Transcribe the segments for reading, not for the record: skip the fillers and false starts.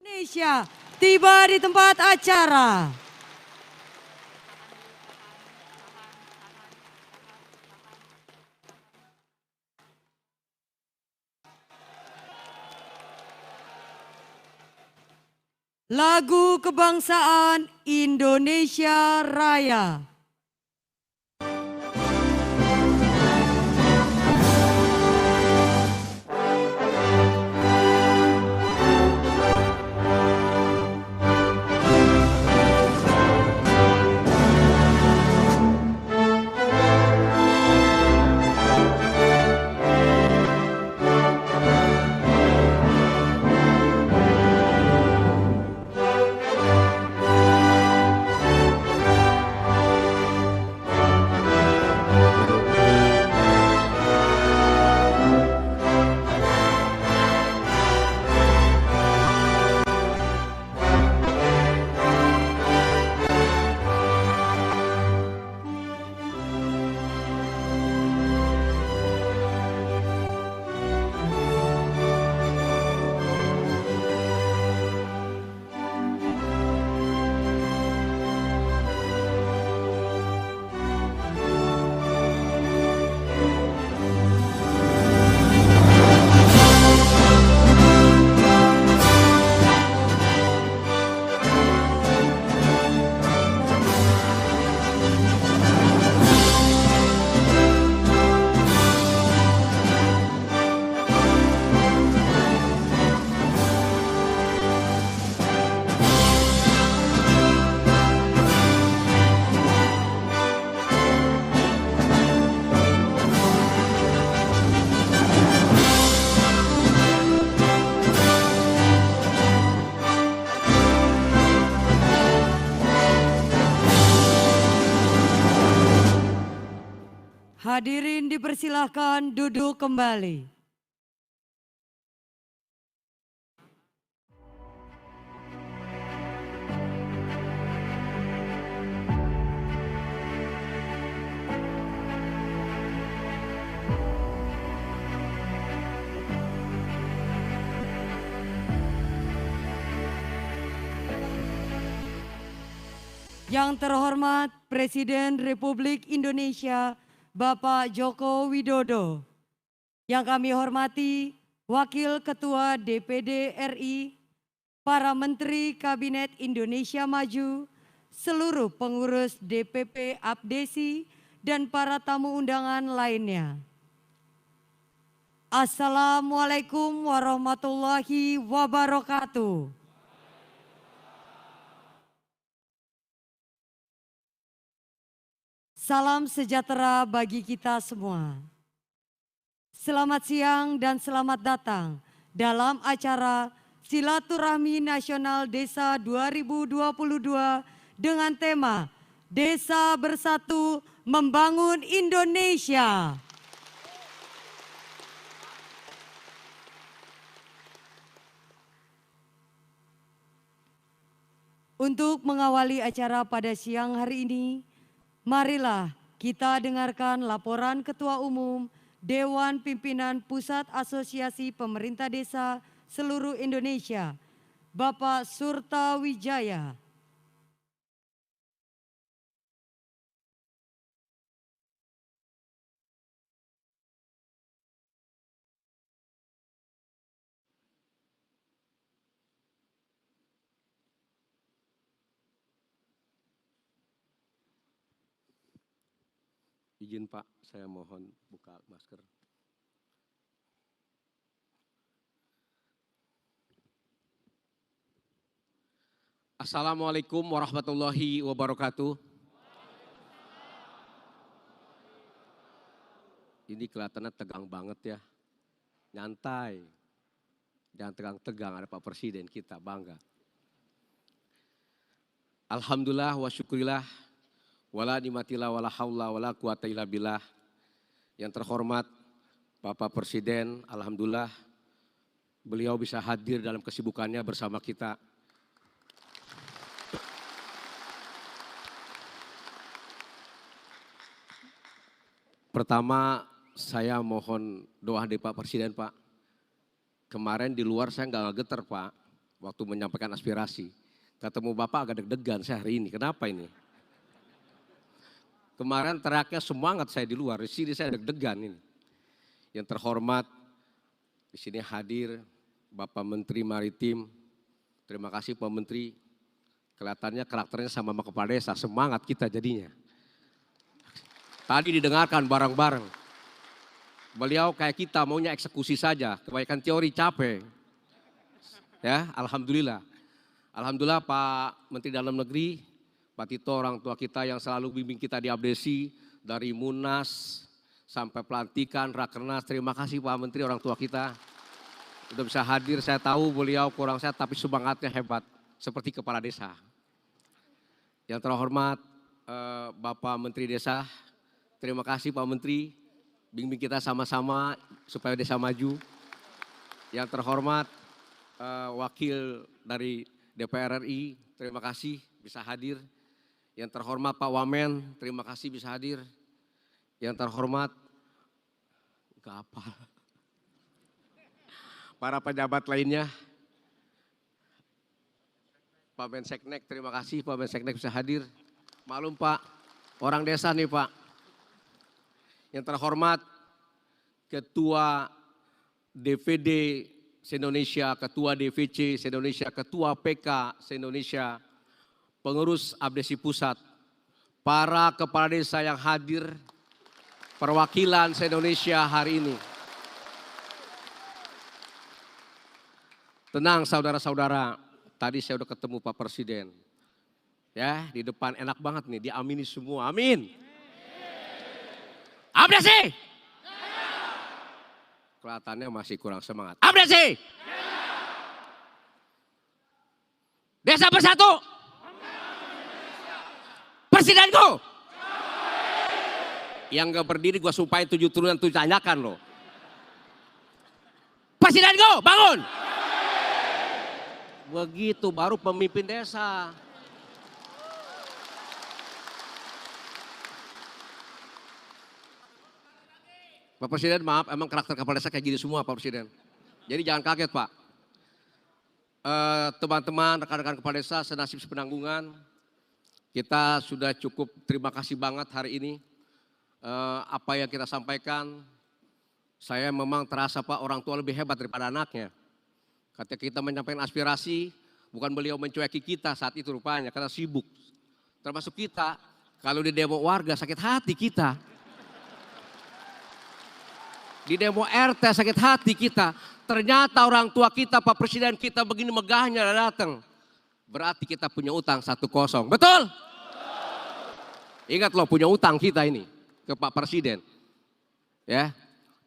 Indonesia tiba di tempat acara. Lagu kebangsaan Indonesia Raya. Hadirin dipersilahkan duduk kembali. Yang terhormat Presiden Republik Indonesia Bapak Joko Widodo. Yang kami hormati Wakil Ketua DPD RI, para Menteri Kabinet Indonesia Maju, seluruh pengurus DPP Abdesi, dan para tamu undangan lainnya. Assalamualaikum warahmatullahi wabarakatuh. Salam sejahtera bagi kita semua. Selamat siang dan selamat datang dalam acara Silaturahmi Nasional Desa 2022 dengan tema Desa Bersatu Membangun Indonesia. Untuk mengawali acara pada siang hari ini, marilah kita dengarkan laporan Ketua Umum Dewan Pimpinan Pusat Asosiasi Pemerintah Desa seluruh Indonesia, Bapak Surta Wijaya. Izin Pak, saya mohon buka masker. Assalamualaikum warahmatullahi wabarakatuh. Ini kelihatannya tegang banget ya, nyantai. Jangan tegang-tegang, ada Pak Presiden kita, bangga. Alhamdulillah wa syukurillah. Wala nimatillah wala haula wala quwata illa billah. Yang terhormat Bapak Presiden, alhamdulillah beliau bisa hadir dalam kesibukannya bersama kita. Pertama saya mohon doa dari Pak Presiden Pak. Kemarin di luar saya nggak getar Pak, waktu menyampaikan aspirasi. Ketemu Bapak agak deg-degan saya hari ini, kenapa ini? Kemarin teriaknya semangat saya di luar, di sini saya deg-degan ini. Yang terhormat, di sini hadir Bapak Menteri Maritim. Terima kasih Pak Menteri. Kelihatannya karakternya sama kepala desa, semangat kita jadinya. Tadi didengarkan bareng-bareng. Beliau kayak kita maunya eksekusi saja, kebanyakan teori capek. Ya, alhamdulillah. Alhamdulillah Pak Menteri Dalam Negeri, Pak Tito orang tua kita yang selalu bimbing kita di Abdesi, dari Munas sampai pelantikan, Rakernas. Terima kasih Pak Menteri orang tua kita. Sudah bisa hadir, saya tahu beliau kurang sehat tapi semangatnya hebat. Seperti kepala desa. Yang terhormat Bapak Menteri Desa, terima kasih Pak Menteri, bimbing kita sama-sama supaya desa maju. Yang terhormat Wakil dari DPR RI, terima kasih bisa hadir. Yang terhormat Pak Wamen, terima kasih bisa hadir. Yang terhormat, enggak apa, para pejabat lainnya, Pak Menseknek, terima kasih Pak Menseknek bisa hadir. Maklum Pak, orang desa nih Pak. Yang terhormat Ketua DPD se-Indonesia, Ketua DVC se-Indonesia, Ketua PK se-Indonesia, pengurus Abdesi Pusat, para kepala desa yang hadir, perwakilan se-Indonesia hari ini. Tenang saudara-saudara, tadi saya udah ketemu Pak Presiden. Ya, di depan enak banget nih, diamini semua. Amin. Abdesi. Kelihatannya masih kurang semangat. Abdesi. Desa Bersatu. Presidenku. Yang gak berdiri gua sumpahin 7 turunan tuh tanyakan loh. Presidenku, bangun. Begitu baru pemimpin desa. Pak Presiden maaf, emang karakter kepala desa kayak gini semua Pak Presiden. Jadi jangan kaget Pak. Teman-teman, rekan-rekan kepala desa senasib sepenanggungan. Kita sudah cukup terima kasih banget hari ini. Apa yang kita sampaikan, saya memang terasa Pak orang tua lebih hebat daripada anaknya. Ketika kita menyampaikan aspirasi, bukan beliau mencueki kita saat itu rupanya, karena sibuk. Termasuk kita, kalau di demo warga sakit hati kita. Di demo RT sakit hati kita. Ternyata orang tua kita, Pak Presiden kita begini megahnya datang. Berarti kita punya utang 1-0. Betul? Ingat loh punya utang kita ini ke Pak Presiden. Ya,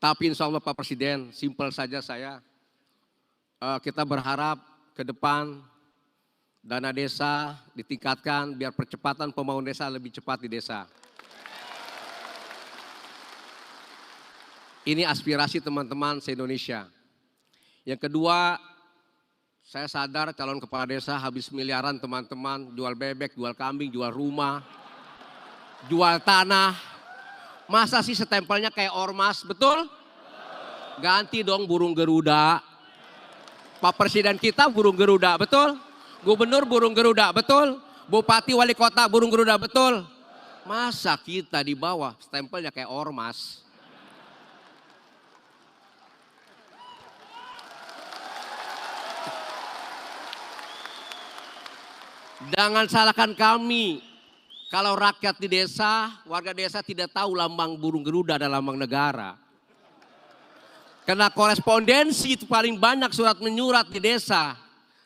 tapi insya Allah Pak Presiden, simpel saja saya. Kita berharap ke depan dana desa ditingkatkan biar percepatan pembangunan desa lebih cepat di desa. Ini aspirasi teman-teman se-Indonesia. Yang kedua, saya sadar calon kepala desa habis miliaran teman-teman, jual bebek, jual kambing, jual rumah, jual tanah. Masa sih setempelnya kayak ormas, betul? Ganti dong burung Garuda. Pak Presiden kita burung Garuda, betul? Gubernur burung Garuda, betul? Bupati wali kota burung Garuda, betul? Masa kita di bawah stempelnya kayak ormas? Jangan salahkan kami. Kalau rakyat di desa, warga desa tidak tahu lambang burung Garuda adalah lambang negara. Karena korespondensi itu paling banyak surat menyurat di desa.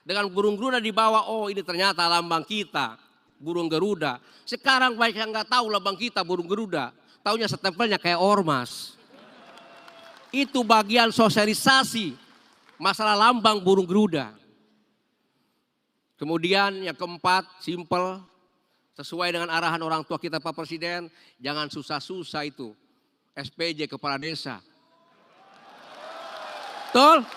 Dengan burung Garuda di bawah, oh ini ternyata lambang kita, burung Garuda. Sekarang banyak yang nggak tahu lambang kita burung Garuda. Taunya stempelnya kayak ormas. Itu bagian sosialisasi masalah lambang burung Garuda. Kemudian yang keempat, simple, sesuai dengan arahan orang tua kita Pak Presiden, jangan susah-susah itu. SPJ kepala desa. Betul?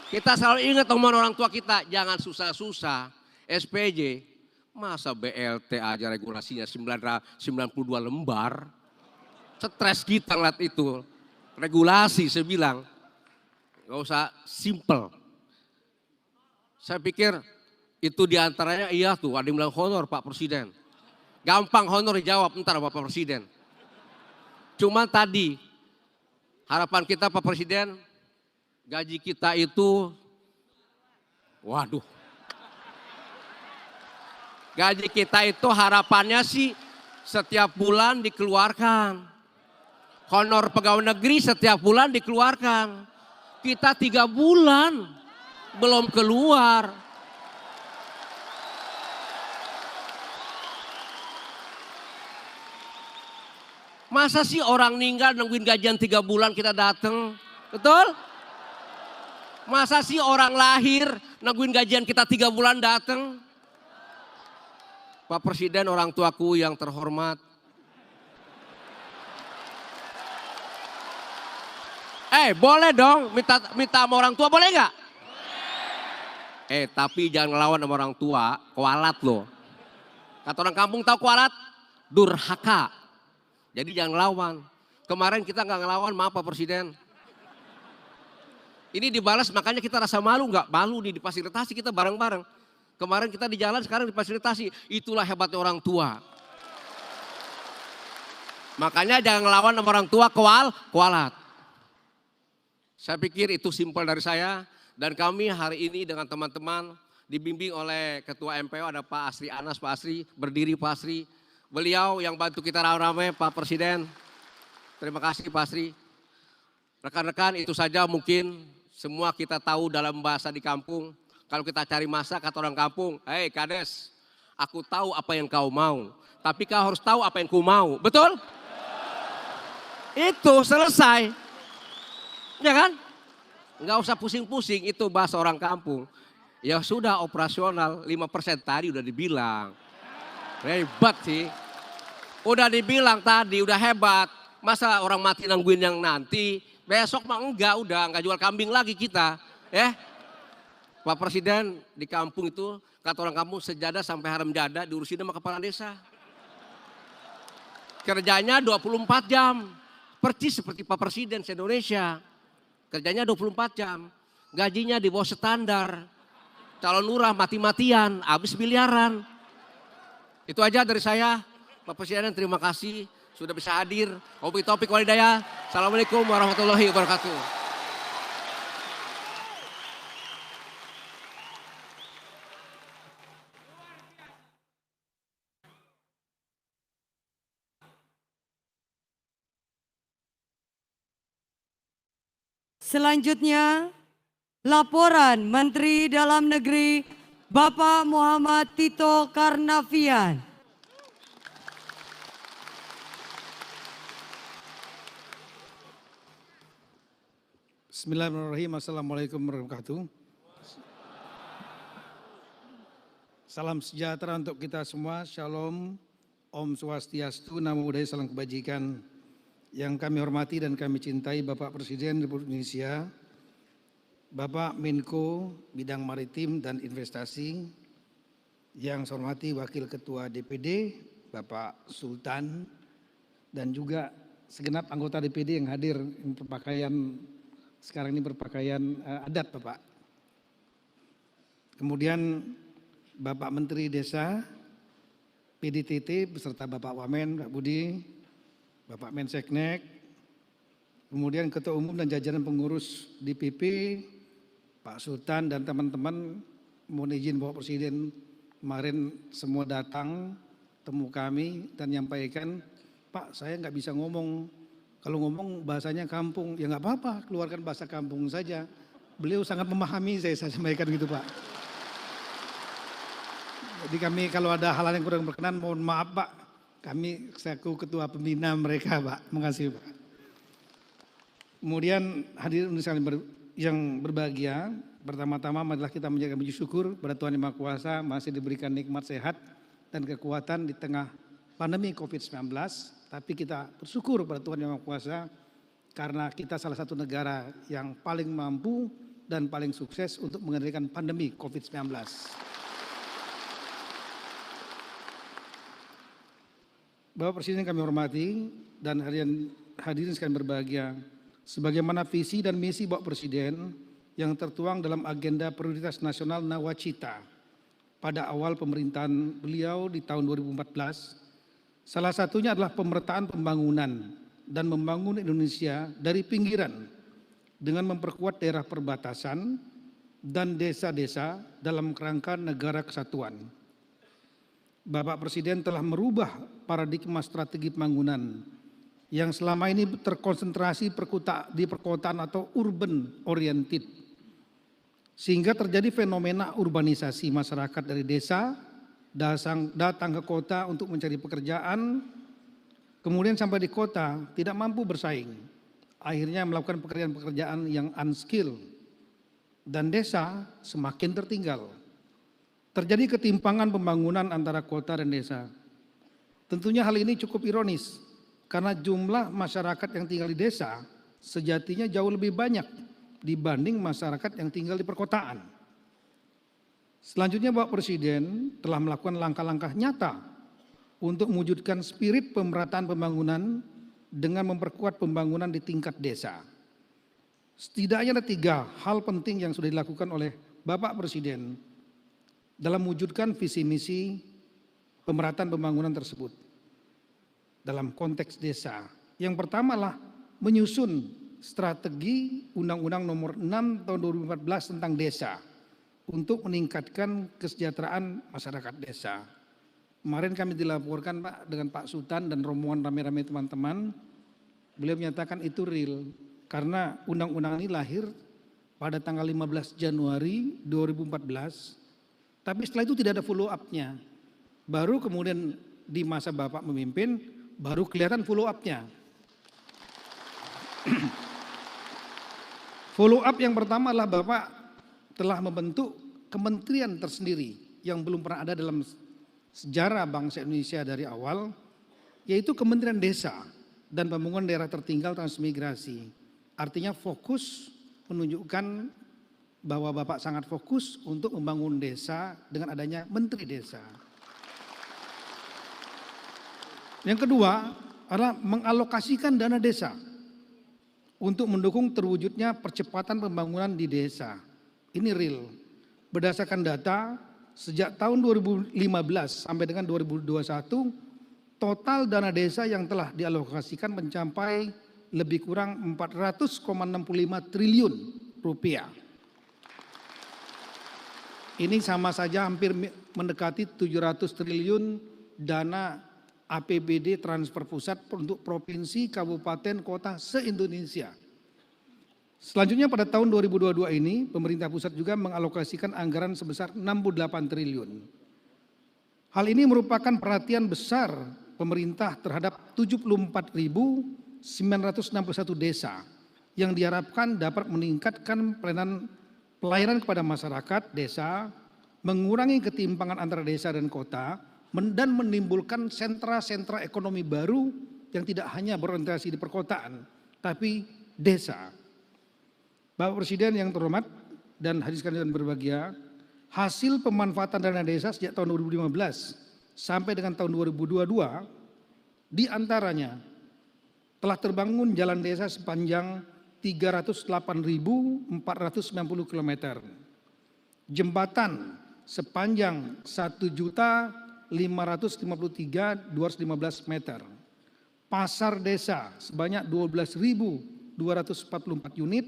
Kita selalu ingat omongan orang tua kita, jangan susah-susah. SPJ, masa BLT aja regulasinya 92 lembar. Stres kita ngeliat itu. Regulasi saya bilang, gak usah simple. Saya pikir itu diantaranya iya tuh, ada yang bilang honor Pak Presiden. Gampang honor dijawab, ntar Bapak Presiden. Cuma tadi harapan kita Pak Presiden, gaji kita itu, waduh. Gaji kita itu harapannya sih setiap bulan dikeluarkan. Honor pegawai negeri setiap bulan dikeluarkan. Kita 3 bulan belum keluar. Masa sih orang meninggal nungguin gajian 3 bulan kita datang? Betul? Masa sih orang lahir nungguin gajian kita 3 bulan datang? Pak Presiden, orang tuaku yang terhormat. Boleh dong minta sama orang tua, boleh nggak? Tapi jangan ngelawan sama orang tua, kualat loh. Kata orang kampung tahu kualat? Durhaka. Jadi jangan ngelawan. Kemarin kita nggak ngelawan, maaf Pak Presiden. Ini dibalas, makanya kita rasa malu, nggak malu difasilitasi kita bareng-bareng. Kemarin kita di jalan, sekarang difasilitasi. Itulah hebatnya orang tua. Makanya jangan ngelawan sama orang tua, kualat. Saya pikir itu simpel dari saya. Dan kami hari ini dengan teman-teman dibimbing oleh Ketua MPO ada Pak Asri Anas, Pak Asri, berdiri Pak Asri. Beliau yang bantu kita rame-rame Pak Presiden. Terima kasih Pak Asri. Rekan-rekan, itu saja mungkin semua kita tahu dalam bahasa di kampung. Kalau kita cari masa kata orang kampung, Kades, aku tahu apa yang kau mau. Tapi kau harus tahu apa yang ku mau. Betul? Itu selesai. Ya kan? Nggak usah pusing-pusing, itu bahasa orang kampung. Ya sudah operasional, 5% tadi udah dibilang. Hebat sih. Udah dibilang tadi, udah hebat. Masa orang mati nungguin yang nanti, besok mah enggak jual kambing lagi kita. Ya. Pak Presiden di kampung itu, kata orang kampung sejadah sampai haram jada diurusin sama kepala desa. Kerjanya 24 jam. Persis seperti Pak Presiden se-Indonesia. Kerjanya 24 jam, gajinya di bawah standar. Calon lurah mati-matian, habis miliaran. Itu aja dari saya. Pak Presiden terima kasih sudah bisa hadir. Wabillahi taufiq wal hidayah. Assalamualaikum warahmatullahi wabarakatuh. Selanjutnya, laporan Menteri Dalam Negeri Bapak Muhammad Tito Karnavian. Bismillahirrahmanirrahim. Assalamualaikum warahmatullahi wabarakatuh. Salam sejahtera untuk kita semua. Shalom, Om Swastiastu, Namo Buddhaya, salam kebajikan. Yang kami hormati dan kami cintai Bapak Presiden Republik Indonesia, Bapak Menko Bidang Maritim dan Investasi, yang saya hormati Wakil Ketua DPD, Bapak Sultan, dan juga segenap anggota DPD yang hadir yang berpakaian, sekarang ini berpakaian adat Bapak. Kemudian Bapak Menteri Desa, PDTT beserta Bapak Wamen, Pak Budi, Bapak Menseknek, kemudian Ketua Umum dan jajaran pengurus DPP, Pak Sultan dan teman-teman, mohon izin Bapak Presiden kemarin semua datang temu kami dan menyampaikan, Pak saya nggak bisa ngomong, kalau ngomong bahasanya kampung, ya nggak apa-apa, keluarkan bahasa kampung saja. Beliau sangat memahami saya sampaikan gitu Pak. Jadi kami kalau ada hal yang kurang berkenan mohon maaf Pak. Kami selaku ketua pembina mereka Pak, makasih Pak. Kemudian hadirin yang berbahagia, pertama-tama marilah kita menjaga puji syukur pada Tuhan Yang Maha Kuasa masih diberikan nikmat sehat dan kekuatan di tengah pandemi COVID-19. Tapi kita bersyukur pada Tuhan Yang Maha Kuasa karena kita salah satu negara yang paling mampu dan paling sukses untuk mengendalikan pandemi COVID-19. Bapak Presiden kami hormati dan hadirin sekalian berbahagia, sebagaimana visi dan misi Bapak Presiden yang tertuang dalam agenda prioritas nasional Nawacita pada awal pemerintahan beliau di tahun 2014. Salah satunya adalah pemerataan pembangunan dan membangun Indonesia dari pinggiran dengan memperkuat daerah perbatasan dan desa-desa dalam kerangka negara kesatuan. Bapak Presiden telah merubah paradigma strategi pembangunan yang selama ini terkonsentrasi di perkotaan atau urban oriented, sehingga terjadi fenomena urbanisasi masyarakat dari desa datang ke kota untuk mencari pekerjaan, kemudian sampai di kota tidak mampu bersaing, akhirnya melakukan pekerjaan-pekerjaan yang unskilled, dan desa semakin tertinggal. Terjadi ketimpangan pembangunan antara kota dan desa. Tentunya hal ini cukup ironis karena jumlah masyarakat yang tinggal di desa sejatinya jauh lebih banyak dibanding masyarakat yang tinggal di perkotaan. Selanjutnya Bapak Presiden telah melakukan langkah-langkah nyata untuk mewujudkan spirit pemerataan pembangunan dengan memperkuat pembangunan di tingkat desa. Setidaknya ada 3 hal penting yang sudah dilakukan oleh Bapak Presiden dalam mewujudkan visi misi pemerataan pembangunan tersebut dalam konteks desa. Yang pertama adalah menyusun strategi Undang-Undang Nomor 6 Tahun 2014 tentang desa untuk meningkatkan kesejahteraan masyarakat desa. Kemarin kami dilaporkan Pak dengan Pak Sultan dan rombongan rame-rame teman-teman, beliau menyatakan itu real karena undang-undang ini lahir pada tanggal 15 Januari 2014. Tapi setelah itu tidak ada follow up-nya. Baru kemudian di masa Bapak memimpin, baru kelihatan follow up-nya. Follow up yang pertama adalah Bapak telah membentuk kementerian tersendiri yang belum pernah ada dalam sejarah bangsa Indonesia dari awal, yaitu Kementerian Desa dan Pembangunan Daerah Tertinggal Transmigrasi. Artinya fokus menunjukkan bahwa Bapak sangat fokus untuk membangun desa dengan adanya Menteri Desa. Yang kedua adalah mengalokasikan dana desa untuk mendukung terwujudnya percepatan pembangunan di desa. Ini real. Berdasarkan data, sejak tahun 2015 sampai dengan 2021, total dana desa yang telah dialokasikan mencapai lebih kurang 400,65 triliun rupiah. Ini sama saja hampir mendekati 700 triliun dana APBD transfer pusat untuk provinsi, kabupaten, kota se-Indonesia. Selanjutnya pada tahun 2022 ini pemerintah pusat juga mengalokasikan anggaran sebesar 68 triliun. Hal ini merupakan perhatian besar pemerintah terhadap 74.961 desa yang diharapkan dapat meningkatkan pelayanan kepada masyarakat desa, mengurangi ketimpangan antara desa dan kota, dan menimbulkan sentra-sentra ekonomi baru yang tidak hanya berorientasi di perkotaan, tapi desa. Bapak Presiden yang terhormat dan hadirin sekalian berbahagia, hasil pemanfaatan dana desa sejak tahun 2015 sampai dengan tahun 2022, diantaranya telah terbangun jalan desa sepanjang 308.490 km, jembatan sepanjang 1.553.215 meter, pasar desa sebanyak 12.244 unit,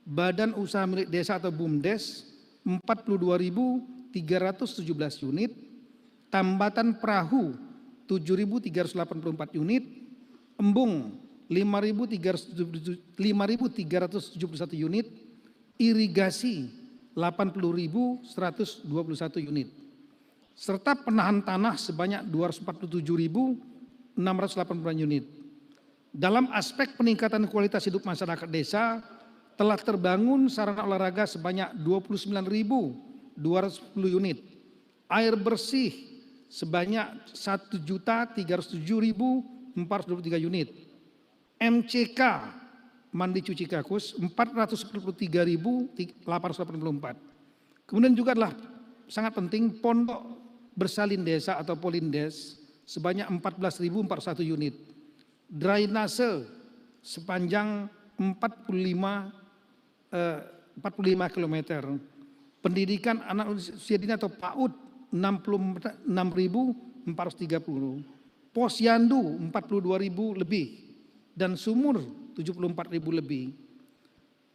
badan usaha milik desa atau BUMDes 42.317 unit, tambatan perahu 7.384 unit, embung 5.371 unit, irigasi 80.121 unit, serta penahan tanah sebanyak 247.680 unit. Dalam aspek peningkatan kualitas hidup masyarakat desa, telah terbangun sarana olahraga sebanyak 29.210 unit, air bersih sebanyak 1.307.423 unit, MCK mandi cuci kakus 443.884. Kemudian juga adalah sangat penting pondok bersalin desa atau polindes sebanyak 14.041 unit, drainase sepanjang 45 45 km. Pendidikan anak usia dini atau PAUD 66.430. Posyandu 42.000 lebih. Dan sumur 74.000 lebih.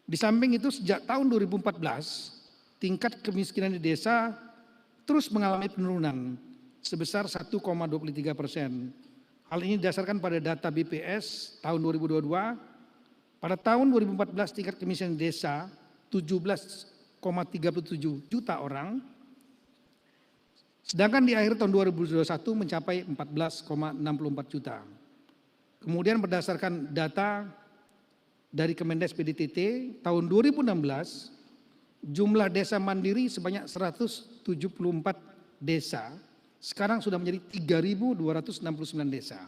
Di samping itu sejak tahun 2014, tingkat kemiskinan di desa terus mengalami penurunan sebesar 1,23%. Hal ini didasarkan pada data BPS tahun 2022. Pada tahun 2014 tingkat kemiskinan di desa 17,37 juta orang. Sedangkan di akhir tahun 2021 mencapai 14,64 juta. Kemudian berdasarkan data dari Kemendes PDTT tahun 2016, jumlah desa mandiri sebanyak 174 desa, sekarang sudah menjadi 3.269 desa.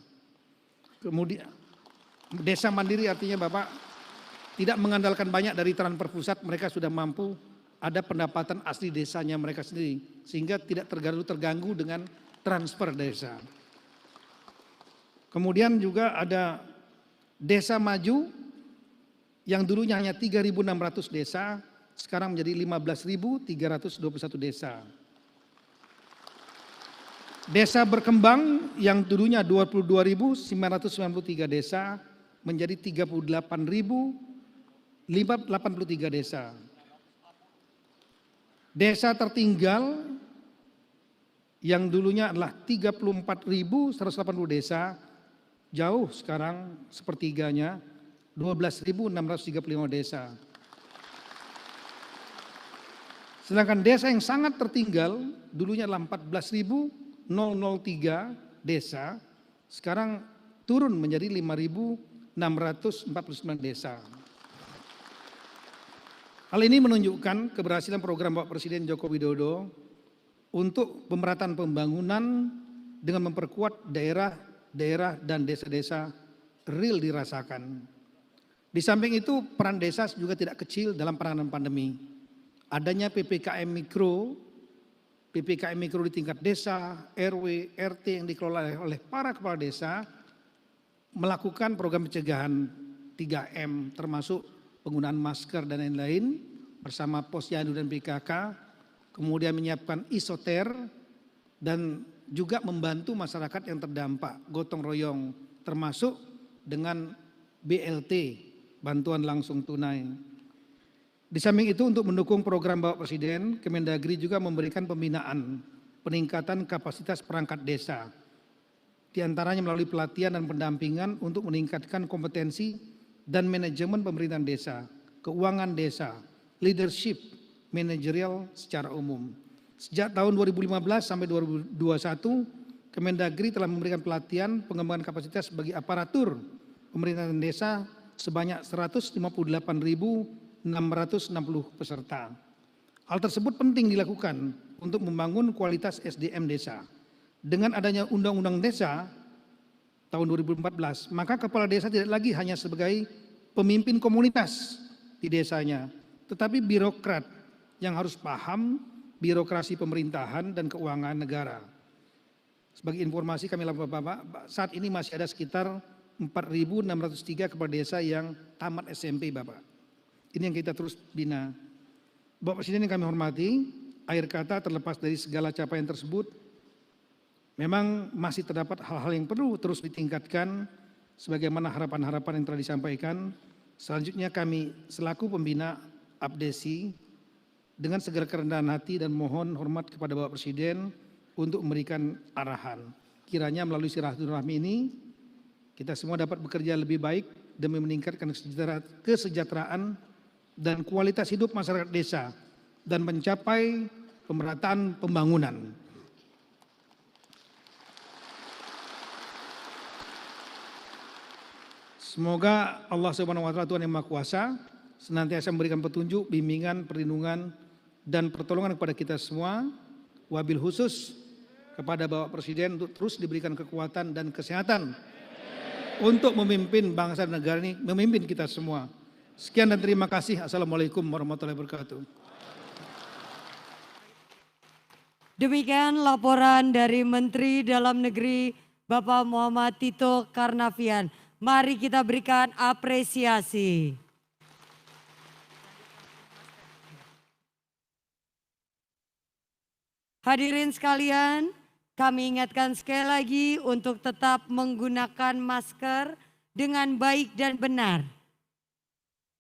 Kemudian desa mandiri artinya Bapak tidak mengandalkan banyak dari transfer pusat, mereka sudah mampu ada pendapatan asli desanya mereka sendiri, sehingga tidak terganggu dengan transfer desa. Kemudian juga ada desa maju yang dulunya hanya 3.600 desa, sekarang menjadi 15.321 desa. Desa berkembang yang dulunya 22.993 desa menjadi 38.083 desa. Desa tertinggal yang dulunya adalah 34.180 desa, jauh sekarang sepertiganya 12.635 desa. Sedangkan desa yang sangat tertinggal dulunya adalah 14.003 desa, sekarang turun menjadi 5.649 desa. Hal ini menunjukkan keberhasilan program Bapak Presiden Joko Widodo untuk pemerataan pembangunan dengan memperkuat daerah dan desa-desa real dirasakan. Di samping itu peran desa juga tidak kecil dalam penanganan pandemi. Adanya PPKM Mikro di tingkat desa, RW, RT yang dikelola oleh para kepala desa melakukan program pencegahan 3M termasuk penggunaan masker dan lain-lain bersama Posyandu dan PKK, kemudian menyiapkan isoter dan juga membantu masyarakat yang terdampak gotong royong termasuk dengan BLT, bantuan langsung tunai. Di samping itu untuk mendukung program Bapak Presiden, Kemendagri juga memberikan pembinaan peningkatan kapasitas perangkat desa. Di antaranya melalui pelatihan dan pendampingan untuk meningkatkan kompetensi dan manajemen pemerintahan desa, keuangan desa, leadership, manajerial secara umum. Sejak tahun 2015 sampai 2021, Kemendagri telah memberikan pelatihan pengembangan kapasitas bagi aparatur pemerintahan desa sebanyak 158.660 peserta. Hal tersebut penting dilakukan untuk membangun kualitas SDM desa. Dengan adanya Undang-Undang Desa tahun 2014, maka kepala desa tidak lagi hanya sebagai pemimpin komunitas di desanya, tetapi birokrat yang harus paham birokrasi pemerintahan dan keuangan negara. Sebagai informasi kami laporkan Bapak, saat ini masih ada sekitar 4.603 kepala desa yang tamat SMP Bapak. Ini yang kita terus bina. Bapak Presiden yang kami hormati, akhir kata terlepas dari segala capaian tersebut, memang masih terdapat hal-hal yang perlu terus ditingkatkan sebagaimana harapan-harapan yang telah disampaikan. Selanjutnya kami selaku pembina Abdesi dengan segala kerendahan hati dan mohon hormat kepada Bapak Presiden untuk memberikan arahan. Kiranya melalui silaturahmi ini kita semua dapat bekerja lebih baik demi meningkatkan kesejahteraan dan kualitas hidup masyarakat desa dan mencapai pemerataan pembangunan. Semoga Allah Subhanahu wa taala Tuhan yang Maha Kuasa senantiasa memberikan petunjuk, bimbingan, perlindungan dan pertolongan kepada kita semua, wabil khusus kepada Bapak Presiden untuk terus diberikan kekuatan dan kesehatan untuk memimpin bangsa dan negara ini, memimpin kita semua. Sekian dan terima kasih. Assalamualaikum warahmatullahi wabarakatuh. Demikian laporan dari Menteri Dalam Negeri Bapak Muhammad Tito Karnavian. Mari kita berikan apresiasi. Hadirin sekalian, kami ingatkan sekali lagi untuk tetap menggunakan masker dengan baik dan benar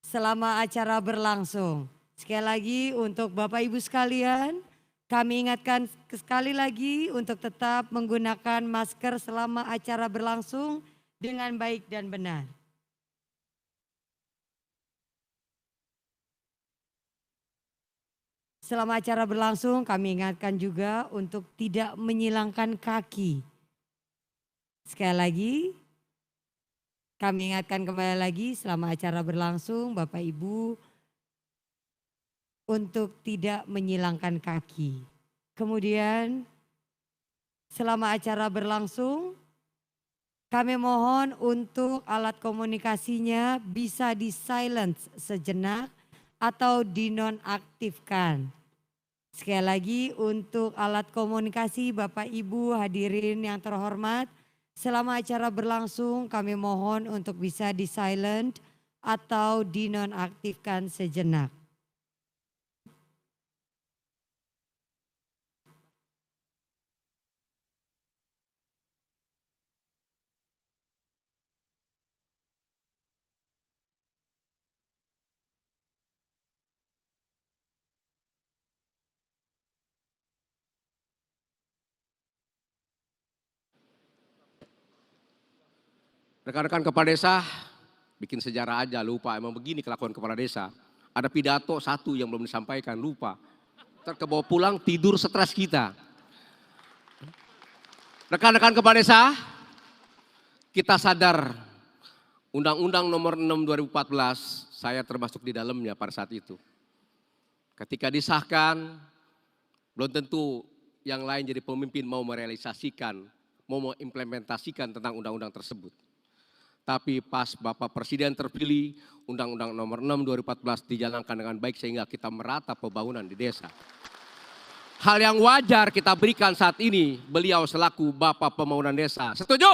selama acara berlangsung. Sekali lagi untuk Bapak Ibu sekalian, kami ingatkan sekali lagi untuk tetap menggunakan masker selama acara berlangsung dengan baik dan benar. Selama acara berlangsung, kami ingatkan juga untuk tidak menyilangkan kaki. Sekali lagi, kami ingatkan kembali lagi selama acara berlangsung, Bapak Ibu, untuk tidak menyilangkan kaki. Kemudian, selama acara berlangsung, kami mohon untuk alat komunikasinya bisa di silence sejenak atau dinonaktifkan. Sekali lagi untuk alat komunikasi Bapak Ibu hadirin yang terhormat, selama acara berlangsung kami mohon untuk bisa di silent atau dinonaktifkan sejenak. Rekan-rekan kepala desa, bikin sejarah aja, lupa. Emang begini kelakuan kepala desa. Ada pidato satu yang belum disampaikan, lupa. Terkebawa pulang, tidur stres kita. Rekan-rekan kepala desa, kita sadar Undang-Undang nomor 6 2014, saya termasuk di dalamnya pada saat itu. Ketika disahkan, belum tentu yang lain jadi pemimpin mau merealisasikan, mau mengimplementasikan tentang undang-undang tersebut. Tapi pas Bapak Presiden terpilih, Undang-Undang nomor 6 2014 dijalankan dengan baik sehingga kita merata pembangunan di desa. Hal yang wajar kita berikan saat ini, beliau selaku Bapak Pembangunan Desa. Setuju?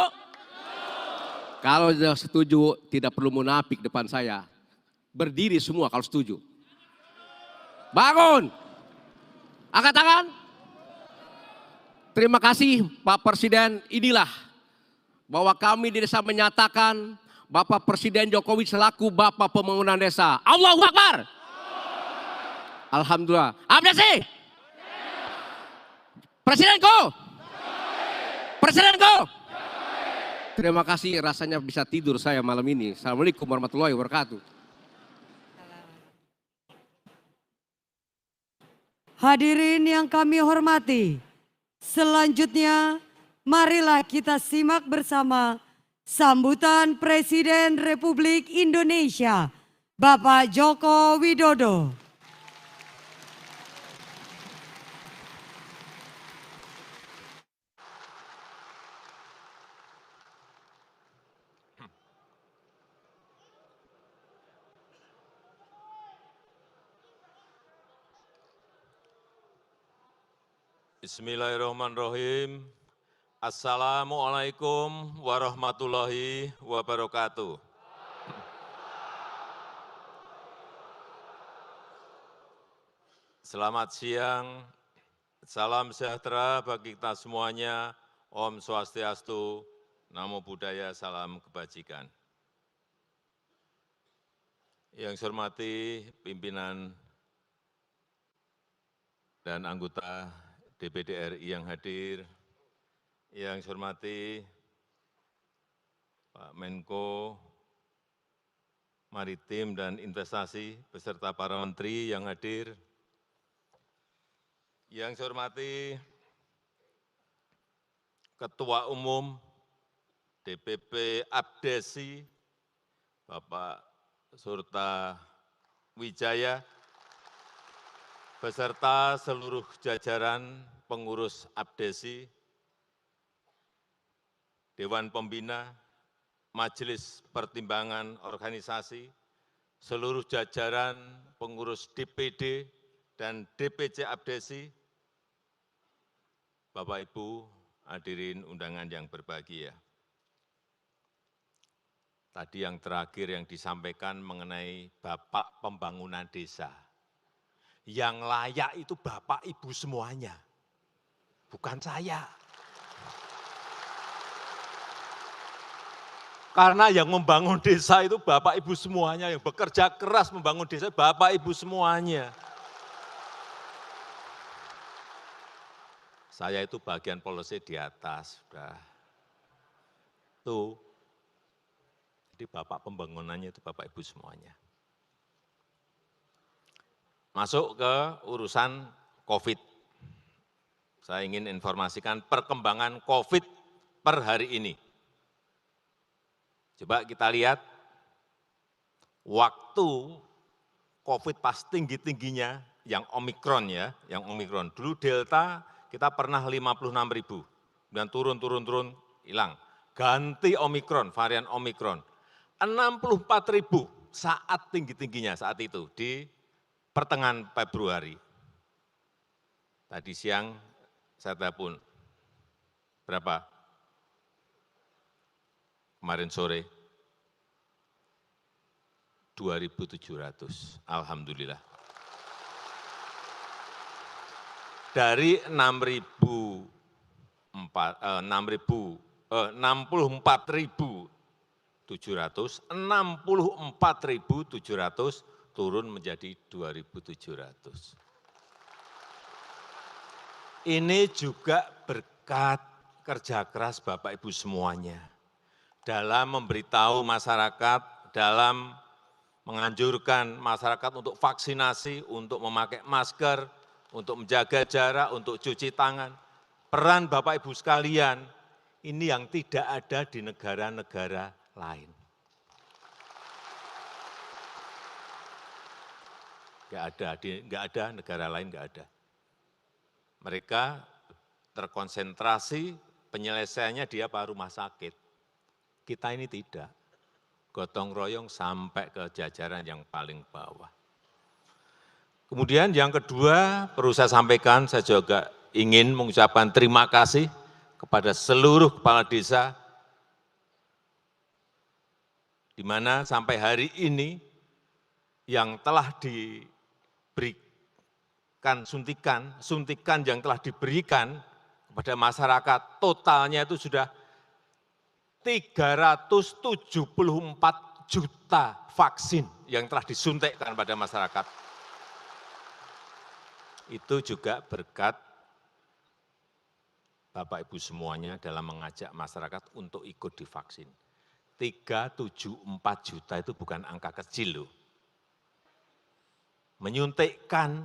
Kalau sudah setuju, tidak perlu munafik depan saya. Berdiri semua kalau setuju. Bangun! Angkat tangan! Terima kasih Pak Presiden, inilah bahwa kami di desa menyatakan Bapak Presiden Jokowi selaku Bapak Pembangunan Desa. Allahu Akbar. Alhamdulillah. Apresiasi. Presidenku. Presidenku. Terima kasih, rasanya bisa tidur saya malam ini. Assalamualaikum warahmatullahi wabarakatuh. Hadirin yang kami hormati, selanjutnya marilah kita simak bersama sambutan Presiden Republik Indonesia, Bapak Joko Widodo. Bismillahirrahmanirrahim. Assalamualaikum warahmatullahi wabarakatuh. Selamat siang, salam sejahtera bagi kita semuanya. Om Swastiastu, Namo Buddhaya, salam kebajikan. Yang saya hormati pimpinan dan anggota DPD RI yang hadir, yang saya hormati Pak Menko Maritim dan Investasi beserta para menteri yang hadir, yang saya hormati Ketua Umum DPP Abdesi Bapak Surta Wijaya, beserta seluruh jajaran pengurus Abdesi, Dewan Pembina, Majelis Pertimbangan Organisasi, seluruh jajaran pengurus DPD dan DPC Abdesi, Bapak Ibu hadirin undangan yang berbahagia. Tadi yang terakhir yang disampaikan mengenai Bapak Pembangunan Desa. Yang layak itu Bapak Ibu semuanya. bukan saya. Karena yang membangun desa itu Bapak Ibu semuanya, yang bekerja keras membangun desa Bapak Ibu semuanya. Saya itu bagian policy di atas, sudah. Tuh. Jadi Bapak pembangunannya itu Bapak Ibu semuanya. Masuk ke urusan COVID. Saya ingin informasikan perkembangan COVID per hari ini. Coba kita lihat, waktu COVID pas tinggi-tingginya, yang Omikron ya, yang Omikron. Dulu Delta kita pernah 56.000, kemudian turun, hilang. Ganti Omikron, varian Omikron. 64.000 saat tinggi-tingginya saat itu, di pertengahan Februari. Tadi siang saya telepon, berapa? Kemarin sore, 2.700, alhamdulillah. Dari 64.700 turun menjadi 2.700. Ini juga berkat kerja keras Bapak Ibu semuanya dalam memberitahu masyarakat, dalam menganjurkan masyarakat untuk vaksinasi, untuk memakai masker, untuk menjaga jarak, untuk cuci tangan. Peran Bapak Ibu sekalian, ini yang tidak ada di negara-negara lain. Nggak ada negara lain, nggak ada. Mereka terkonsentrasi, penyelesaiannya dia ke rumah sakit. Kita ini tidak, gotong royong sampai ke jajaran yang paling bawah. Kemudian yang kedua perlu saya sampaikan, saya juga ingin mengucapkan terima kasih kepada seluruh kepala desa, di mana sampai hari ini yang telah diberikan suntikan yang telah diberikan kepada masyarakat, totalnya itu sudah 374 juta vaksin yang telah disuntikkan pada masyarakat. Itu juga berkat Bapak Ibu semuanya dalam mengajak masyarakat untuk ikut divaksin. 374 juta itu bukan angka kecil loh. Menyuntikkan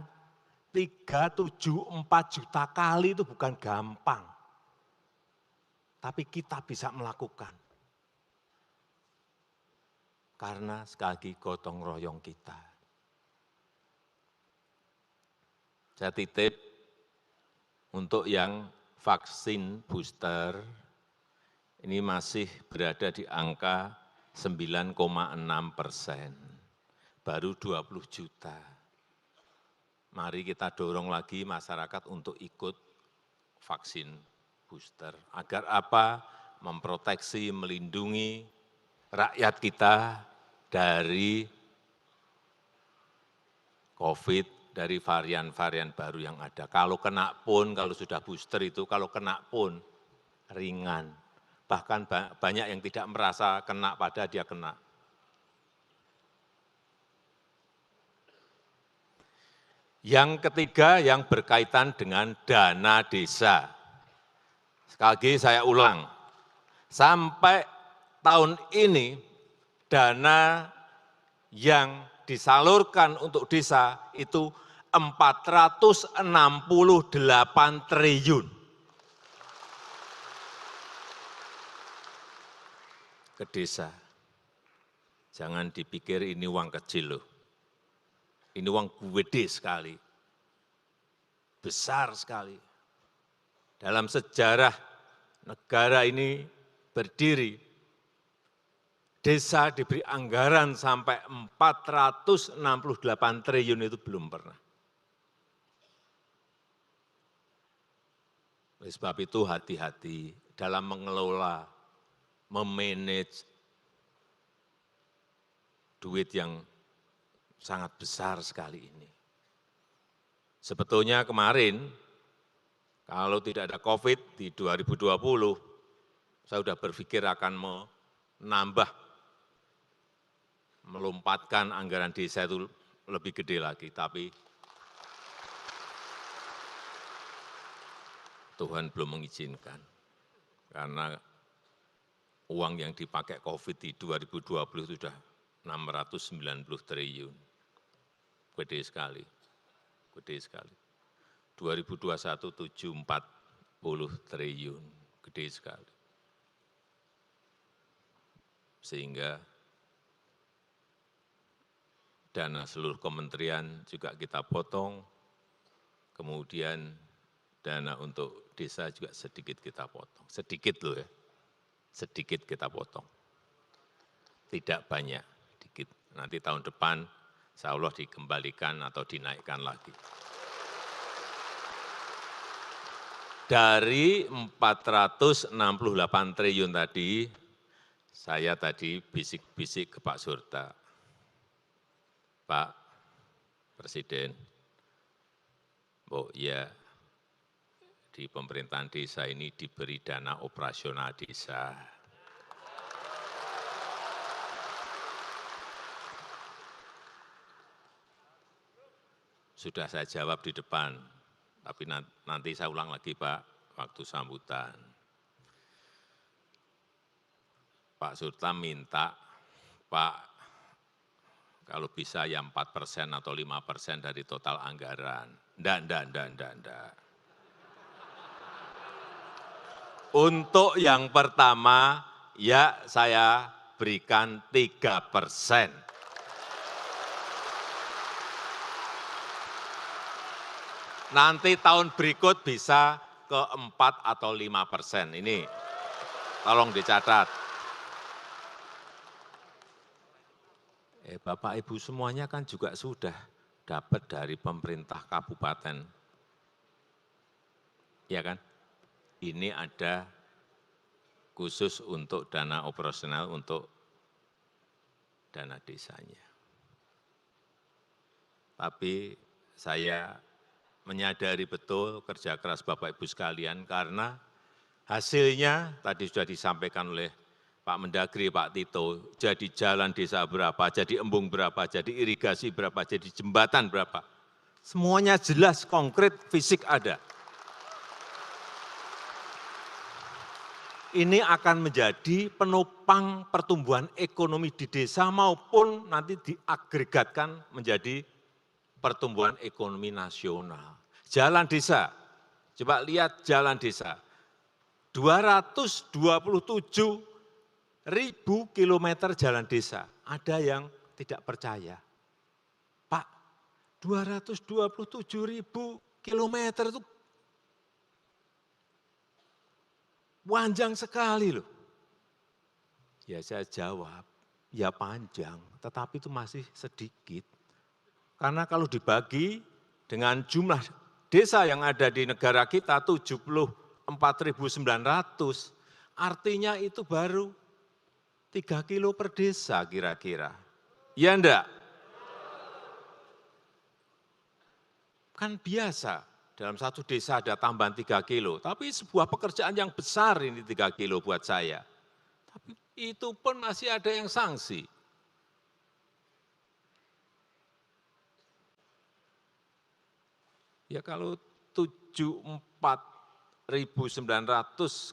374 juta kali itu bukan gampang. Tapi kita bisa melakukan. Karena sekali lagi gotong royong kita. Saya titip untuk yang vaksin booster, ini masih berada di angka 9,6%, baru 20 juta. Mari kita dorong lagi masyarakat untuk ikut vaksin booster. Agar apa? Memproteksi, melindungi rakyat kita dari COVID, dari varian-varian baru yang ada. Kalau kena pun, kalau sudah booster itu, kalau kena pun ringan. Bahkan banyak yang tidak merasa kena pada dia kena. Yang ketiga yang berkaitan dengan dana desa. Sekali lagi saya ulang, sampai tahun ini dana yang disalurkan untuk desa itu 468 triliun. Ke desa. Jangan dipikir ini uang kecil loh. Ini uang gede sekali. Besar sekali. Dalam sejarah negara ini berdiri, desa diberi anggaran sampai 468 triliun itu belum pernah. Oleh sebab itu hati-hati dalam mengelola, memanage duit yang sangat besar sekali ini. Sebetulnya kemarin Kalau tidak ada COVID di 2020, saya sudah berpikir akan menambah, melompatkan anggaran desa itu lebih gede lagi. Tapi Tuhan belum mengizinkan. Karena uang yang dipakai COVID di 2020 itu sudah 690 triliun. Gede sekali, gede sekali. 2021 740 triliun, gede sekali. Sehingga dana seluruh kementerian juga kita potong, kemudian dana untuk desa juga sedikit kita potong. Sedikit loh ya, sedikit kita potong. Tidak banyak, sedikit. Nanti tahun depan insya Allah dikembalikan atau dinaikkan lagi. Dari 468 triliun tadi, saya tadi bisik-bisik ke Pak Surta. Pak Presiden, ya di pemerintahan desa ini diberi dana operasional desa. Sudah saya jawab di depan, tapi nanti saya ulang lagi Pak, waktu sambutan. Pak Surta minta, Pak, kalau bisa ya 4% atau 5% dari total anggaran. Ndak. Untuk yang pertama, ya saya berikan 3%. Nanti tahun berikut bisa ke 4 atau 5%. Ini tolong dicatat. Bapak Ibu semuanya kan juga sudah dapat dari pemerintah kabupaten. Ya kan? Ini ada khusus untuk dana operasional untuk dana desanya. Tapi saya menyadari betul kerja keras Bapak Ibu sekalian karena hasilnya tadi sudah disampaikan oleh Pak Mendagri, Pak Tito, jadi jalan desa berapa, jadi embung berapa, jadi irigasi berapa, jadi jembatan berapa. Semuanya jelas, konkret, fisik ada. Ini akan menjadi penopang pertumbuhan ekonomi di desa maupun nanti diagregatkan menjadi pertumbuhan ekonomi nasional. Jalan desa, coba lihat jalan desa, 227.000 kilometer jalan desa. Ada yang tidak percaya. Pak, 227.000 kilometer itu panjang sekali loh. Ya saya jawab, ya panjang, tetapi itu masih sedikit. Karena kalau dibagi dengan jumlah desa yang ada di negara kita 74.900, artinya itu baru 3 kilo per desa kira-kira. Ya enggak? Kan biasa, dalam satu desa ada tambahan 3 kilo, tapi sebuah pekerjaan yang besar ini 3 kilo buat saya. Tapi itu pun masih ada yang sanksi. Ya kalau 74.900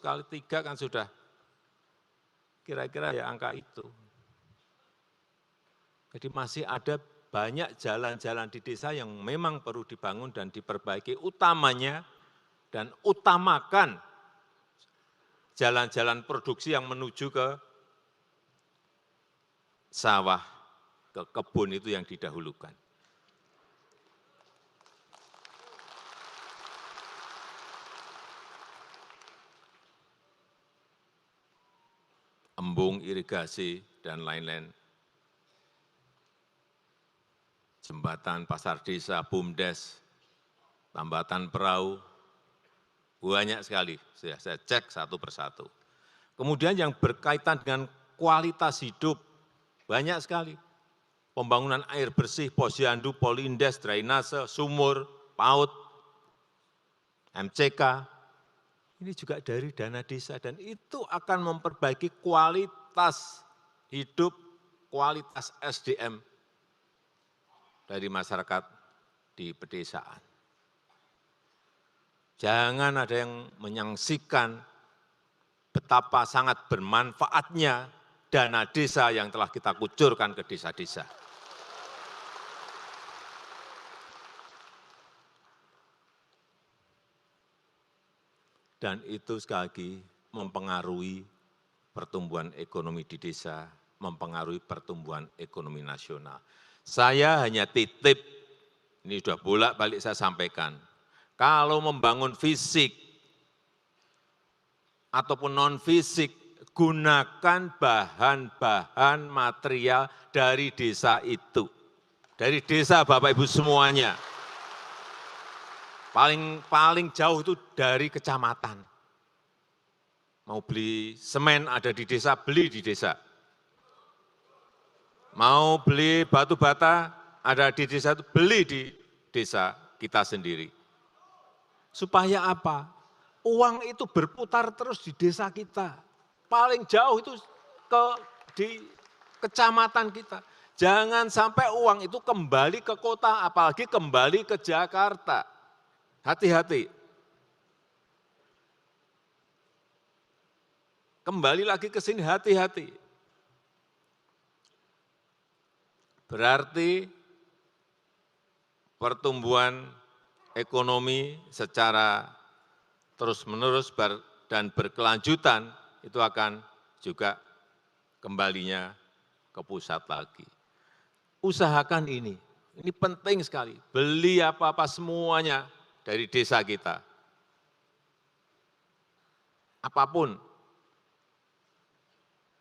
kali 3 kan sudah kira-kira ya angka itu. Jadi masih ada banyak jalan-jalan di desa yang memang perlu dibangun dan diperbaiki utamanya dan utamakan jalan-jalan produksi yang menuju ke sawah, ke kebun itu yang didahulukan. Embung, irigasi, dan lain-lain. Jembatan, pasar desa, BUMDes, tambatan perahu, banyak sekali. Saya cek satu persatu. Kemudian yang berkaitan dengan kualitas hidup, banyak sekali. Pembangunan air bersih, posyandu, polindes, drainase, sumur, PAUD. MCK, ini juga dari dana desa dan itu akan memperbaiki kualitas hidup, kualitas SDM dari masyarakat di pedesaan. Jangan ada yang menyaksikan betapa sangat bermanfaatnya dana desa yang telah kita kucurkan ke desa-desa. Dan itu sekali lagi mempengaruhi pertumbuhan ekonomi di desa, mempengaruhi pertumbuhan ekonomi nasional. Saya hanya titip, ini sudah bolak-balik saya sampaikan, kalau membangun fisik ataupun non-fisik, gunakan bahan-bahan material dari desa itu. Dari desa Bapak Ibu semuanya. Paling jauh itu dari kecamatan. Mau beli semen ada di desa, beli di desa. Mau beli batu bata ada di desa, itu beli di desa kita sendiri. Supaya apa? Uang itu berputar terus di desa kita. Paling jauh itu di kecamatan kita. Jangan sampai uang itu kembali ke kota, apalagi kembali ke Jakarta. Hati-hati. Kembali lagi ke sini, hati-hati. Berarti pertumbuhan ekonomi secara terus-menerus dan berkelanjutan itu akan juga kembalinya ke pusat lagi. Usahakan ini penting sekali. Beli apa-apa semuanya dari desa kita. Apapun,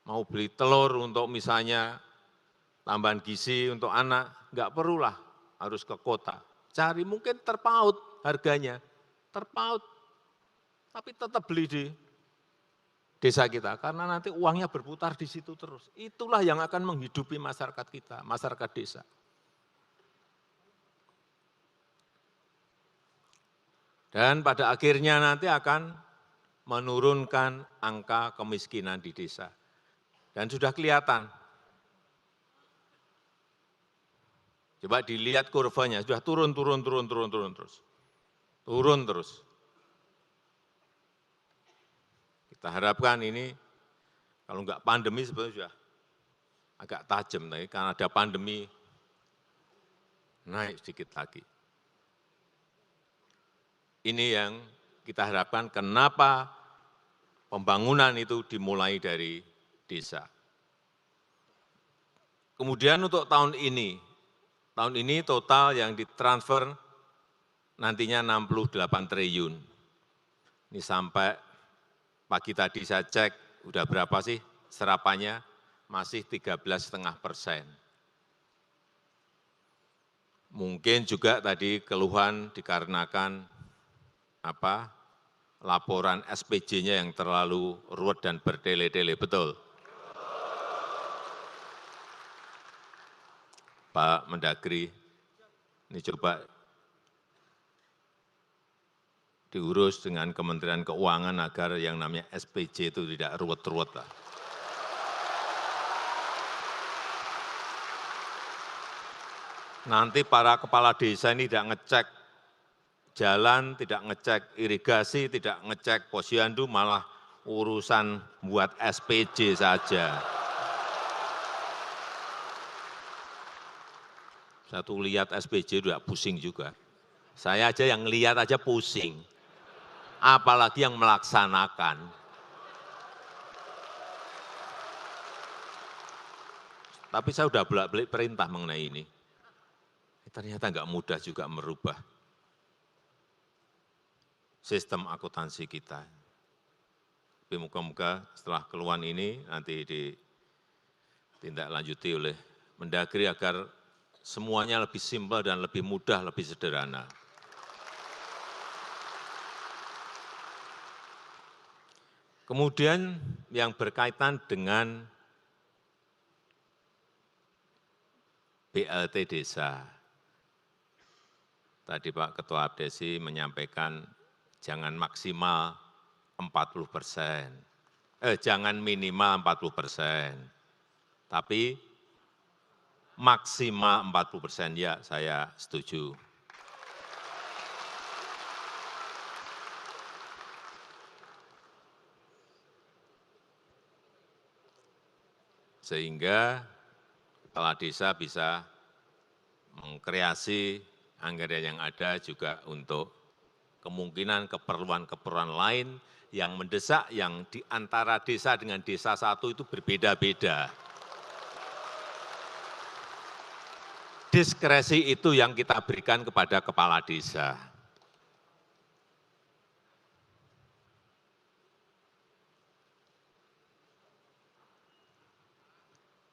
mau beli telur untuk misalnya tambahan gizi untuk anak, enggak perlulah harus ke kota. Cari mungkin terpaut harganya, terpaut, tapi tetap beli di desa kita, karena nanti uangnya berputar di situ terus. Itulah yang akan menghidupi masyarakat kita, masyarakat desa. Dan pada akhirnya nanti akan menurunkan angka kemiskinan di desa. Dan sudah kelihatan. Coba dilihat kurvanya, sudah turun terus. Turun terus. Kita harapkan ini, kalau enggak pandemi sebenarnya sudah agak tajam, tapi karena ada pandemi, naik sedikit lagi. Ini yang kita harapkan kenapa pembangunan itu dimulai dari desa. Kemudian untuk tahun ini total yang ditransfer nantinya 68 triliun. Ini sampai pagi tadi saya cek, udah berapa sih serapannya? Masih 13,5%. Mungkin juga tadi keluhan dikarenakan laporan SPJ-nya yang terlalu ruwet dan bertele-tele, betul? Pak Mendagri, ini coba diurus dengan Kementerian Keuangan agar yang namanya SPJ itu tidak ruwet-ruwet lah. Nanti para kepala desa ini tidak ngecek jalan, tidak ngecek irigasi, tidak ngecek posyandu, malah urusan buat SPJ saja. Satu lihat SPJ udah pusing juga. Saya aja yang lihat aja pusing. Apalagi yang melaksanakan. Tapi saya sudah bolak-balik perintah mengenai ini. Ternyata enggak mudah juga merubah sistem akuntansi kita. Tapi moga-moga setelah keluhan ini nanti ditindaklanjuti oleh Mendagri agar semuanya lebih simpel dan lebih mudah, lebih sederhana. Kemudian yang berkaitan dengan BLT desa. Tadi Pak Ketua Abdesi menyampaikan jangan maksimal 40%, jangan minimal 40%, tapi maksimal 40%, ya saya setuju. Sehingga kepala desa bisa mengkreasi anggaran yang ada juga untuk kemungkinan keperluan-keperluan lain yang mendesak, yang di antara desa dengan desa satu itu berbeda-beda. Diskresi itu yang kita berikan kepada kepala desa.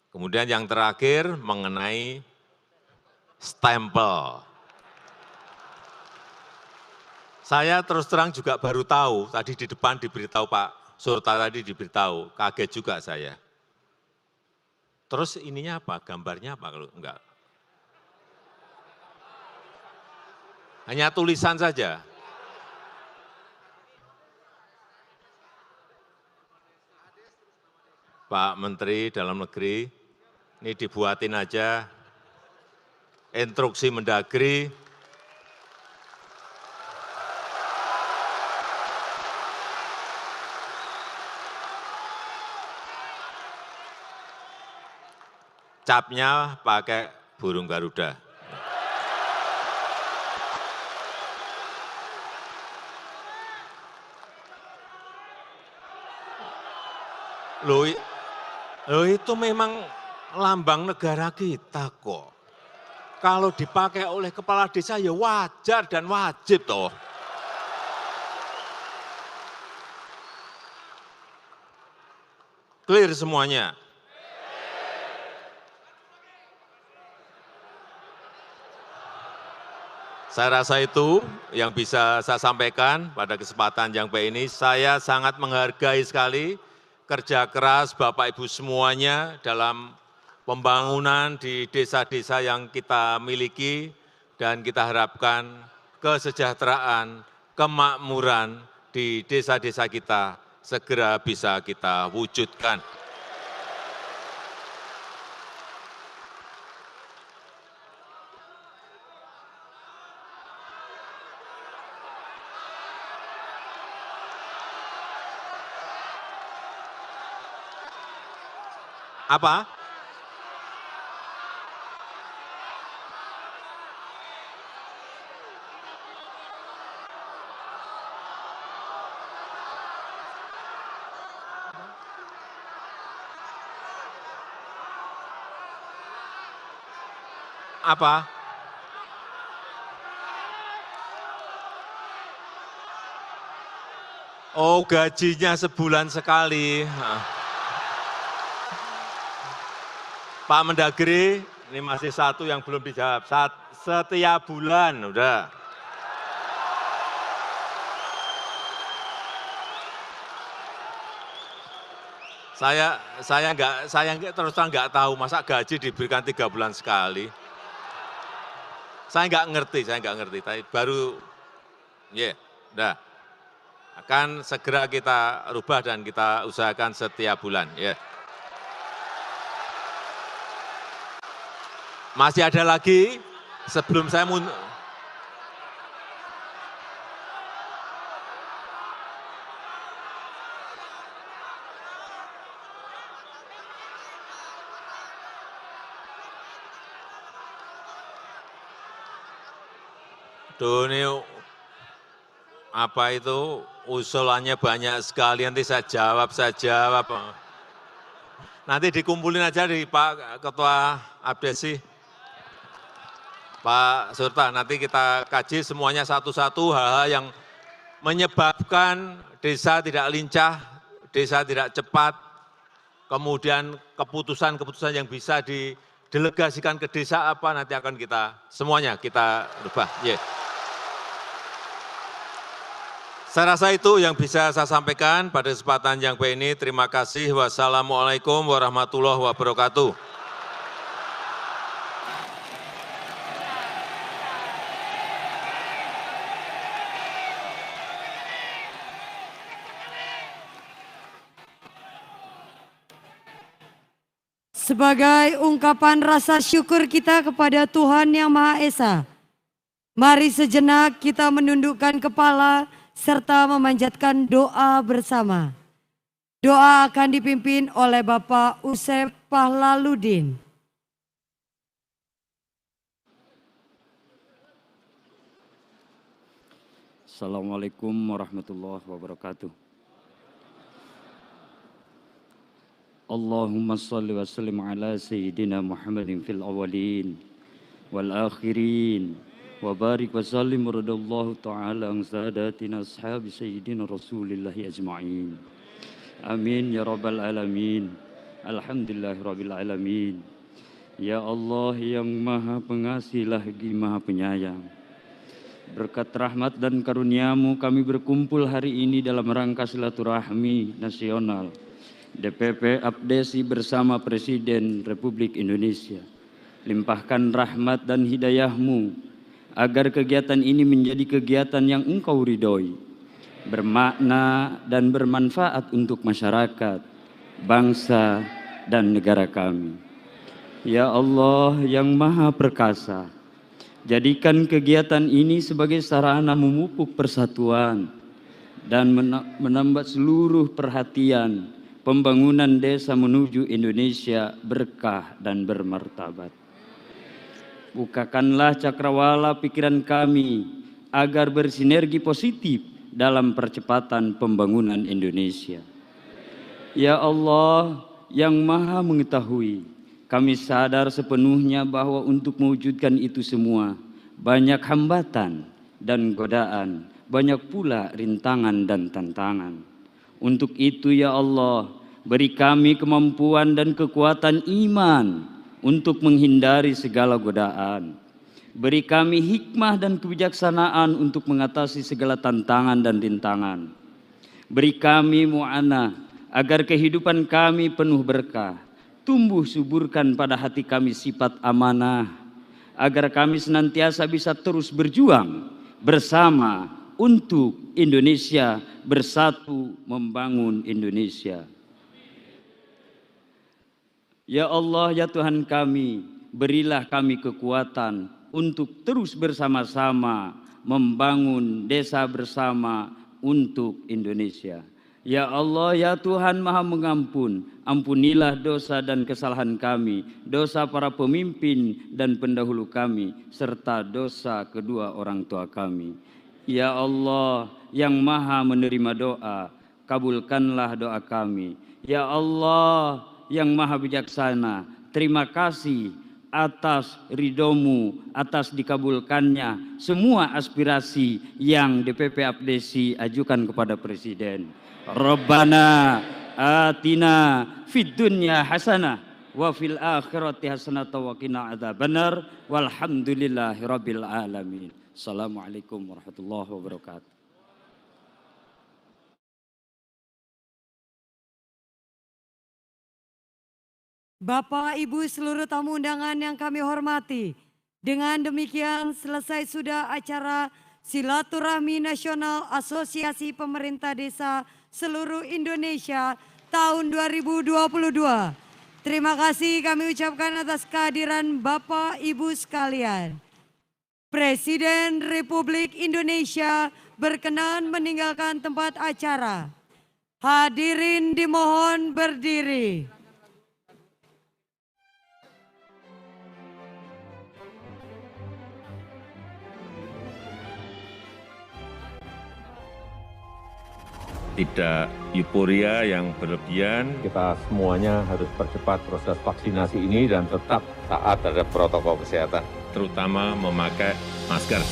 Kemudian yang terakhir mengenai stempel. Saya terus terang juga baru tahu, tadi di depan diberitahu Pak Surta tadi diberitahu, kaget juga saya. Terus ininya apa, gambarnya apa kalau enggak? Hanya tulisan saja. Pak Menteri Dalam Negeri, ini dibuatin aja instruksi Mendagri, capnya pakai burung Garuda. Loh itu memang lambang negara kita kok. Kalau dipakai oleh kepala desa ya wajar dan wajib toh. Clear semuanya. Saya rasa itu yang bisa saya sampaikan pada kesempatan yang baik ini. Saya sangat menghargai sekali kerja keras Bapak Ibu semuanya dalam pembangunan di desa-desa yang kita miliki, dan kita harapkan kesejahteraan, kemakmuran di desa-desa kita segera bisa kita wujudkan. Apa? Apa? Oh, gajinya sebulan sekali. Pak Mendagri, ini masih satu yang belum dijawab. Setiap bulan, udah. Saya terus terang nggak tahu masa gaji diberikan 3 bulan sekali. Saya nggak ngerti. Tapi baru, udah. Akan segera kita rubah dan kita usahakan setiap bulan, Masih ada lagi sebelum saya ini apa itu usulannya banyak sekali, nanti saya jawab. Nanti dikumpulin aja di Pak Ketua Abdesi. Pak Surta, nanti kita kaji semuanya satu-satu hal-hal yang menyebabkan desa tidak lincah, desa tidak cepat, kemudian keputusan-keputusan yang bisa didelegasikan ke desa apa, nanti akan semuanya kita rubah. Saya rasa itu yang bisa saya sampaikan pada kesempatan yang baik ini. Terima kasih. Wassalamualaikum warahmatullahi wabarakatuh. Sebagai ungkapan rasa syukur kita kepada Tuhan Yang Maha Esa, mari sejenak kita menundukkan kepala serta memanjatkan doa bersama. Doa akan dipimpin oleh Bapak Usep Pahlaludin. Assalamualaikum warahmatullahi wabarakatuh. Allahumma salli wa sallim ala Sayyidina Muhammadin fil awalin wal akhirin wa barik wa sallim radallahu ta'ala an sadatina ashabi Sayyidina Rasulillahi ajma'in. Amin ya rabbal alamin. Alhamdulillahi rabbil alamin. Ya Allah yang maha pengasih lagi maha penyayang, berkat rahmat dan karunia-Mu kami berkumpul hari ini dalam rangka silaturahmi nasional DPP Abdesi bersama Presiden Republik Indonesia. Limpahkan rahmat dan hidayah-Mu agar kegiatan ini menjadi kegiatan yang Engkau ridhoi, bermakna dan bermanfaat untuk masyarakat, bangsa dan negara kami. Ya Allah yang maha perkasa, jadikan kegiatan ini sebagai sarana memupuk persatuan dan menambah seluruh perhatian pembangunan desa menuju Indonesia berkah dan bermartabat. Bukakanlah cakrawala pikiran kami agar bersinergi positif dalam percepatan pembangunan Indonesia. Ya Allah yang maha mengetahui, kami sadar sepenuhnya bahwa untuk mewujudkan itu semua banyak hambatan dan godaan, banyak pula rintangan dan tantangan. Untuk itu ya Allah, beri kami kemampuan dan kekuatan iman untuk menghindari segala godaan. Beri kami hikmah dan kebijaksanaan untuk mengatasi segala tantangan dan rintangan. Beri kami mu'anah agar kehidupan kami penuh berkah. Tumbuh suburkan pada hati kami sifat amanah, agar kami senantiasa bisa terus berjuang bersama untuk Indonesia, bersatu membangun Indonesia. Ya Allah, ya Tuhan kami, berilah kami kekuatan untuk terus bersama-sama membangun desa bersama untuk Indonesia. Ya Allah, ya Tuhan Maha Mengampun, ampunilah dosa dan kesalahan kami, dosa para pemimpin dan pendahulu kami, serta dosa kedua orang tua kami. Ya Allah yang Maha menerima doa, kabulkanlah doa kami. Ya Allah yang Maha Bijaksana, terima kasih atas ridho-Mu, atas dikabulkannya semua aspirasi yang DPP Abdesi ajukan kepada Presiden. Rabbana atina fid dunya hasanah wa fil akhirati hasanah wa qina adzabannar walhamdulillahi rabbil alamin. Assalamualaikum warahmatullahi wabarakatuh. Bapak, Ibu, seluruh tamu undangan yang kami hormati, dengan demikian selesai sudah acara Silaturahmi Nasional Asosiasi Pemerintah Desa Seluruh Indonesia tahun 2022. Terima kasih kami ucapkan atas kehadiran Bapak Ibu sekalian. Presiden Republik Indonesia berkenan meninggalkan tempat acara. Hadirin dimohon berdiri. Tidak euforia yang berlebihan. Kita semuanya harus percepat proses vaksinasi ini dan tetap taat terhadap protokol kesehatan. Terutama memakai masker.